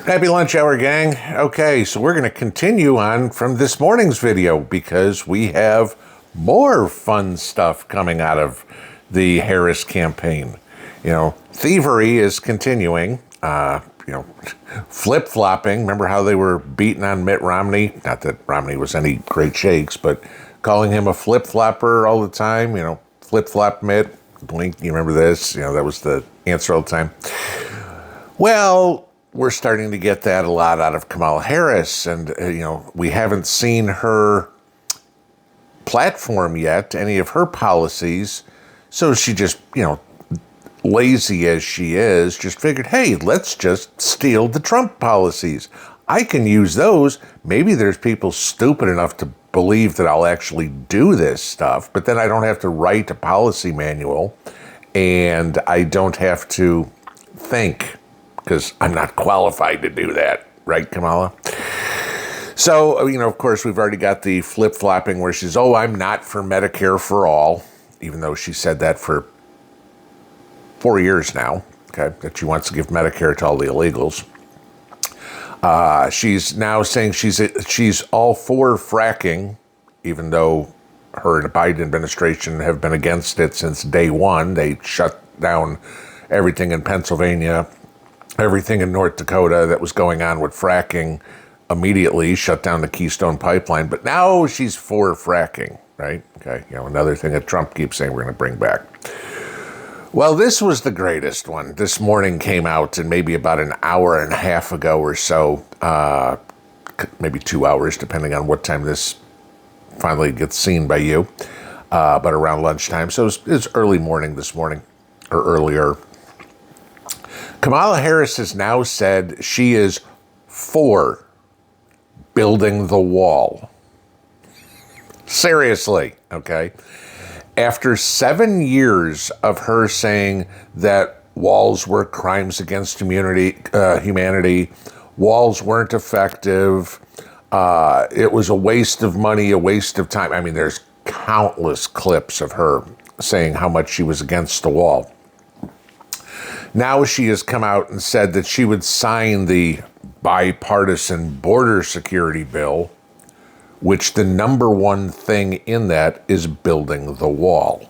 Happy lunch hour, gang. Okay, so we're going to continue on from this morning's video because we have more fun stuff coming out of the Harris campaign. Thievery is continuing. Flip-flopping. Remember how they were beating on Mitt Romney? Not that Romney was any great shakes, but calling him a flip-flopper all the time. Flip-flop Mitt. Blink, you remember this? That was the answer all the time. Well, we're starting to get that a lot out of Kamala Harris, and we haven't seen her platform yet, any of her policies. So she just, lazy as she is, just figured, hey, let's just steal the Trump policies. I can use those. Maybe there's people stupid enough to believe that I'll actually do this stuff, but then I don't have to write a policy manual, and I don't have to think, because I'm not qualified to do that. Right, Kamala? So, of course, we've already got the flip-flopping where she's, I'm not for Medicare for all, even though she said that for 4 years now, okay, that she wants to give Medicare to all the illegals. She's now saying she's all for fracking, even though her and the Biden administration have been against it since day one. They shut down everything in Pennsylvania, everything in North Dakota that was going on with fracking immediately, shut down the Keystone Pipeline. But now she's for fracking, right? Okay, another thing that Trump keeps saying we're going to bring back. Well, this was the greatest one. This morning came out, and maybe about an hour and a half ago or so, maybe 2 hours, depending on what time this finally gets seen by you, but around lunchtime. So it's early morning this morning, or earlier. Kamala Harris has now said she is for building the wall. Seriously, okay? After 7 years of her saying that walls were crimes against humanity, walls weren't effective, it was a waste of money, a waste of time. I mean, there's countless clips of her saying how much she was against the wall. Now she has come out and said that she would sign the bipartisan border security bill, which the number one thing in that is building the wall.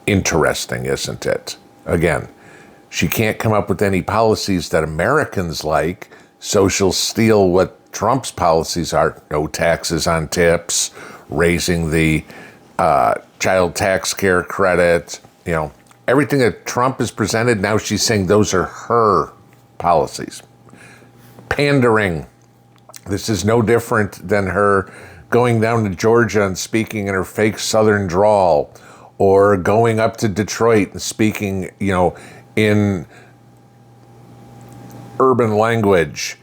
Interesting, isn't it? Again, she can't come up with any policies that Americans like, so she'll steal what Trump's policies are. No taxes on tips, raising the child tax care credit, everything that Trump has presented, now she's saying those are her policies. Pandering. This is no different than her going down to Georgia and speaking in her fake Southern drawl, or going up to Detroit and speaking, in urban language.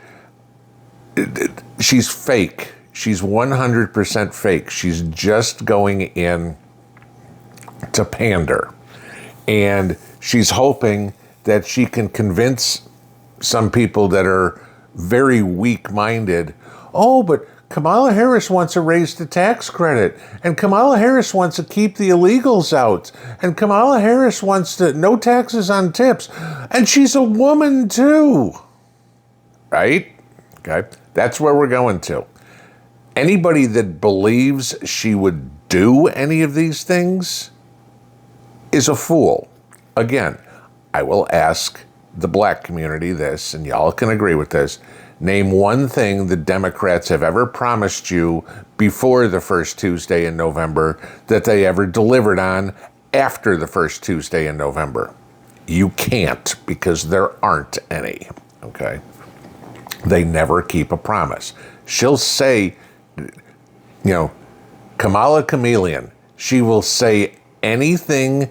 She's fake. She's 100% fake. She's just going in to pander. And she's hoping that she can convince some people that are very weak-minded, but Kamala Harris wants to raise the tax credit, and Kamala Harris wants to keep the illegals out, and Kamala Harris wants no taxes on tips, and she's a woman too. Right? Okay, that's where we're going to. Anybody that believes she would do any of these things is a fool. Again, I will ask the black community this, and y'all can agree with this. Name one thing the Democrats have ever promised you before the first Tuesday in November that they ever delivered on after the first Tuesday in November. You can't, because there aren't any, okay? They never keep a promise. She'll say, Kamala Chameleon, she will say anything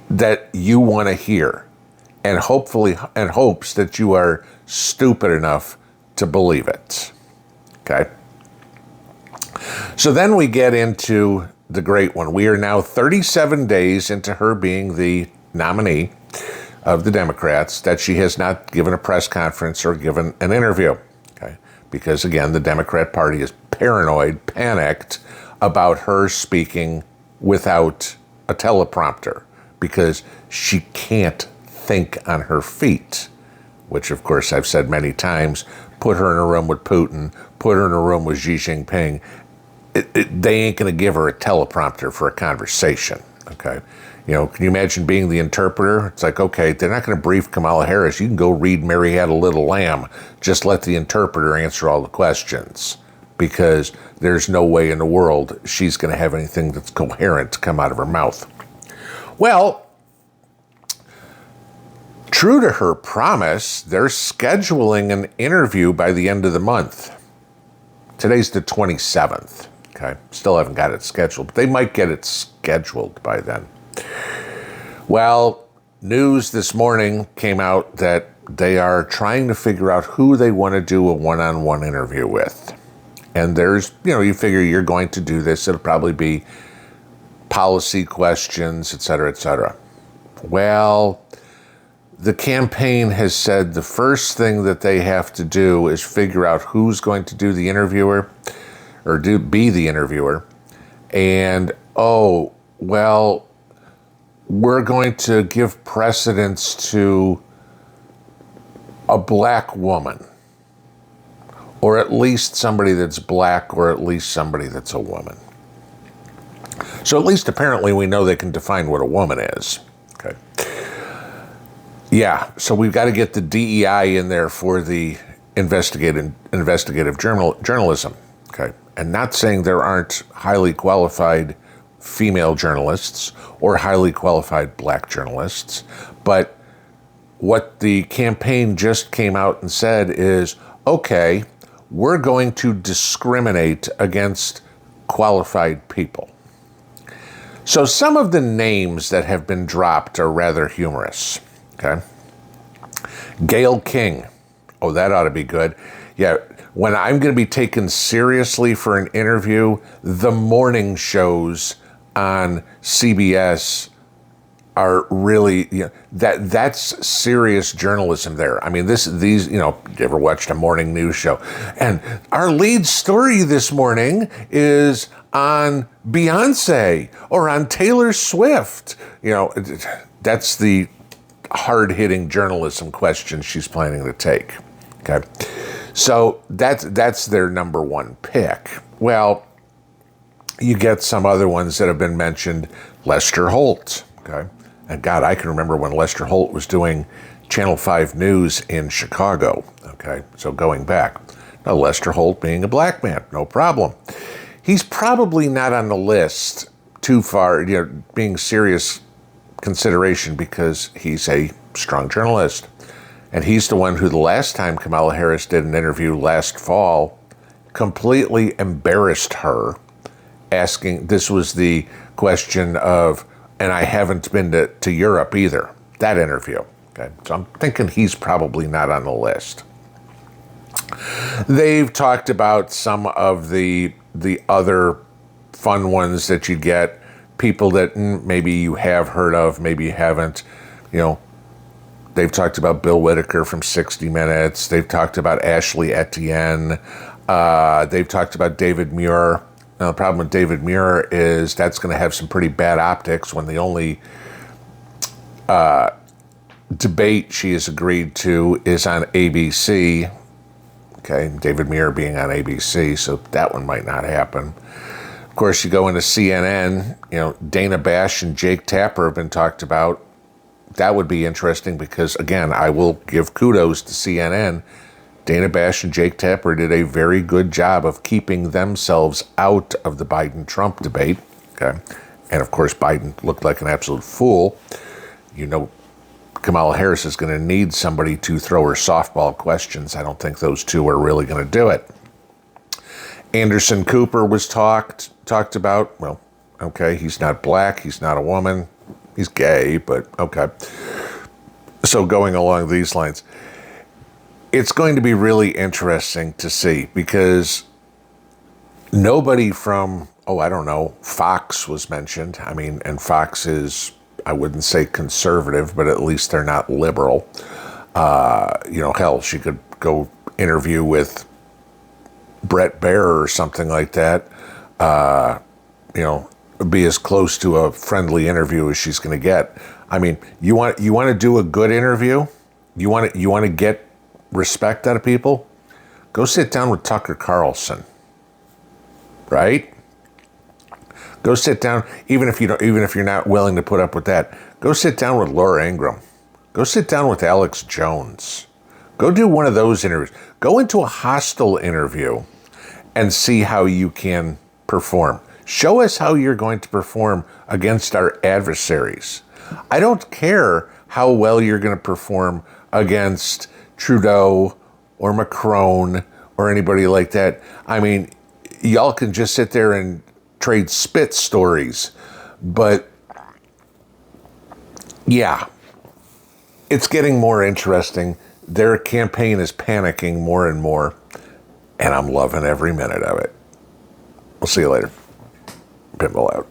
that you want to hear, and hopes that you are stupid enough to believe it. Okay? So then we get into the great one. We are now 37 days into her being the nominee of the Democrats, that she has not given a press conference or given an interview. Okay? Because again, the Democrat Party is paranoid, panicked about her speaking without a teleprompter, because she can't think on her feet. which of course I've said many times, put her in a room with Putin, put her in a room with Xi Jinping, they ain't going to give her a teleprompter for a conversation, okay? You know, can you imagine being the interpreter? It's like, okay, they're not going to brief Kamala Harris. You can go read Mary Had a Little Lamb. Just let the interpreter answer all the questions, because there's no way in the world she's going to have anything that's coherent come out of her mouth. Well, true to her promise, they're scheduling an interview by the end of the month. Today's the 27th, okay? Still haven't got it scheduled, but they might get it scheduled by then. Well, news this morning came out that they are trying to figure out who they want to do a one-on-one interview with. And there's, you know, you figure you're going to do this, it'll probably be policy questions, et cetera, et cetera. Well, the campaign has said the first thing that they have to do is figure out who's going to do the interviewer, or be the interviewer. And, oh, well, we're going to give precedence to a black woman, or at least somebody that's black, or at least somebody that's a woman. So at least apparently we know they can define what a woman is. Okay. Yeah, so we've got to get the DEI in there for the investigative journalism. Okay. And not saying there aren't highly qualified female journalists or highly qualified black journalists, but what the campaign just came out and said is, okay, we're going to discriminate against qualified people. So some of the names that have been dropped are rather humorous, okay? Gayle King. Oh, that ought to be good. Yeah, when I'm going to be taken seriously for an interview, the morning shows on CBS are really, you know, that's serious journalism there. I mean, these, you know, you ever watched a morning news show? And our lead story this morning is on Beyonce or on Taylor Swift. You know, that's the hard-hitting journalism question she's planning to take. Okay, so that's their number one pick. Well, you get some other ones that have been mentioned. Lester Holt, okay? And God, I can remember when Lester Holt was doing Channel 5 News in Chicago, okay? So going back. Now, Lester Holt being a black man, no problem. He's probably not on the list too far, you know, being serious consideration, because he's a strong journalist. And he's the one who the last time Kamala Harris did an interview last fall completely embarrassed her, asking, this was the question of, and I haven't been to Europe either, that interview. Okay, so I'm thinking he's probably not on the list. They've talked about some of the other fun ones that you get, people that maybe you have heard of, maybe you haven't. You know, they've talked about Bill Whitaker from 60 Minutes. They've talked about Ashley Etienne. They've talked about David Muir. Now, the problem with David Muir is that's going to have some pretty bad optics when the only debate she has agreed to is on ABC. Okay, David Muir being on ABC, so that one might not happen. Of course, you go into CNN, you know, Dana Bash and Jake Tapper have been talked about. That would be interesting because, again, I will give kudos to CNN. Dana Bash and Jake Tapper did a very good job of keeping themselves out of the Biden-Trump debate. Okay, and of course, Biden looked like an absolute fool. You know, Kamala Harris is going to need somebody to throw her softball questions. I don't think those two are really going to do it. Anderson Cooper was talked about. Well, okay, he's not black, he's not a woman, he's gay, but okay. So going along these lines, it's going to be really interesting to see, because nobody from, I don't know, Fox was mentioned. I mean, and Fox is, I wouldn't say conservative, but at least they're not liberal. You know, hell, she could go interview with Brett Baer or something like that. You know, be as close to a friendly interview as she's going to get. I mean, you want to do a good interview? You want to get respect out of people, go sit down with Tucker Carlson, right? Go sit down, even if you're not willing to put up with that, go sit down with Laura Ingraham. Go sit down with Alex Jones. Go do one of those interviews. Go into a hostile interview and see how you can perform. Show us how you're going to perform against our adversaries. I don't care how well you're going to perform against Trudeau or Macron or anybody like that. I mean, y'all can just sit there and trade spit stories. But yeah, it's getting more interesting. Their campaign is panicking more and more, and I'm loving every minute of it. We'll see you later. Pinball out.